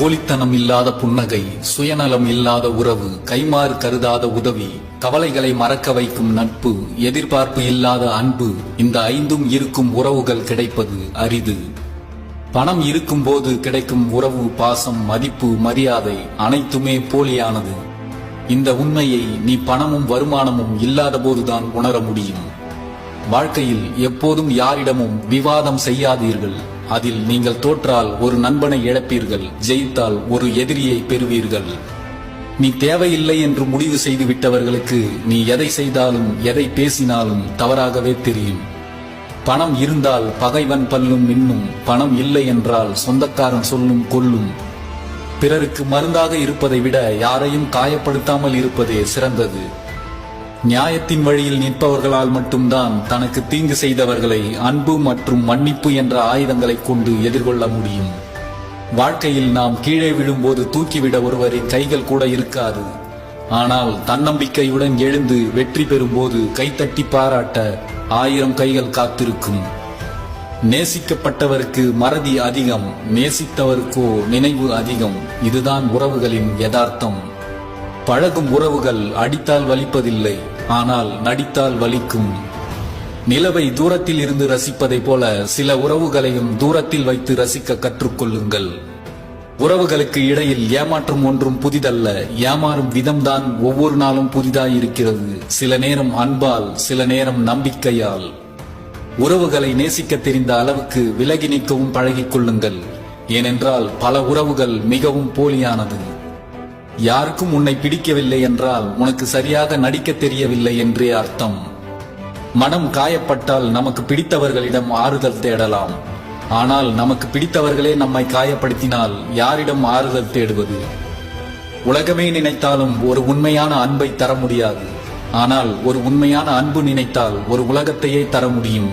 போலித்தனம் இல்லாத புன்னகை, சுயநலம் இல்லாத உறவு, கைமாறு கருதாத உதவி, கவலைகளை மறக்க வைக்கும் நட்பு, எதிர்பார்ப்பு இல்லாத அன்பு, இந்த ஐந்தும் இருக்கும் உறவுகள் கிடைப்பது அரிது. பணம் இருக்கும்போது கிடைக்கும் உறவு, பாசம், மதிப்பு, மரியாதை அனைத்துமே போலியானது. இந்த உண்மையை நீ பணமும் வருமானமும் இல்லாத போதுதான் உணர முடியும். வாழ்க்கையில் எப்போதும் யாரிடமும் விவாதம் செய்யாதீர்கள். அதில் நீங்கள் தோற்றால் ஒரு நண்பனை இழப்பீர்கள், ஜெயித்தால் ஒரு எதிரியை பெறுவீர்கள். நீ தேவையில்லை என்று முடிவு செய்து விட்டவர்களுக்கு நீ எதை செய்தாலும் எதை பேசினாலும் தவறாகவே தெரியும். பணம் இருந்தால் பகைவன் பல்லும் மின்னும், பணம் இல்லை என்றால் சொந்தக்காரன் சொல்லும் கொல்லும். பிறருக்கு மருந்தாக இருப்பதை விட யாரையும் காயப்படுத்தாமல் இருப்பதே சிறந்தது. நியாயத்தின் வழியில் நிற்பவர்களால் மட்டும்தான் தனக்கு தீங்கு செய்தவர்களை அன்பு மற்றும் மன்னிப்பு என்ற ஆயுதங்களை கொண்டு எதிர்கொள்ள முடியும். வாழ்க்கையில் நாம் கீழே விழும்போது தூக்கிவிட ஒருவரின் கைகள் கூட இருக்காது. ஆனால் தன்னம்பிக்கையுடன் எழுந்து வெற்றி பெறும்போது கைத்தட்டி பாராட்ட 1000 கைகள் காத்திருக்கும். நேசிக்கப்பட்டவருக்கு மறதி அதிகம், நேசித்தவருக்கோ நினைவு அதிகம். இதுதான் உறவுகளின் யதார்த்தம். பழகும் உறவுகள் அடித்தால் வலிப்பதில்லை, ஆனால் நடித்தால் வலிக்கும். நிலவை தூரத்தில் இருந்து ரசிப்பதை போல சில உறவுகளையும் தூரத்தில் வைத்து ரசிக்க கற்றுக்கொள்ளுங்கள். உறவுகளுக்கு இடையில் ஏமாற்றம் ஒன்றும் புதிதல்ல, ஏமாறும் விதம்தான் ஒவ்வொரு நாளும் புதிதாயிருக்கிறது. சில நேரம் அன்பால், சில நேரம் நம்பிக்கையால். உறவுகளை நேசிக்க தெரிந்த அளவுக்கு விலகி நிற்கவும் பழகிக் கொள்ளுங்கள். ஏனென்றால் பல உறவுகள் மிகவும் போலியானது. யாருக்கும் உன்னை பிடிக்கவில்லை என்றால் உனக்கு சரியாக நடிக்க தெரியவில்லை என்றே அர்த்தம். மனம் காயப்பட்டால் நமக்கு பிடித்தவர்களிடம் ஆறுதல் தேடலாம். ஆனால் நமக்கு பிடித்தவர்களே நம்மை காயப்படுத்தினால் யாரிடம் ஆறுதல் தேடுவது? உலகமே நினைத்தாலும் ஒரு உண்மையான அன்பை தர முடியாது. ஆனால் ஒரு உண்மையான அன்பு நினைத்தால் ஒரு உலகத்தையே தர முடியும்.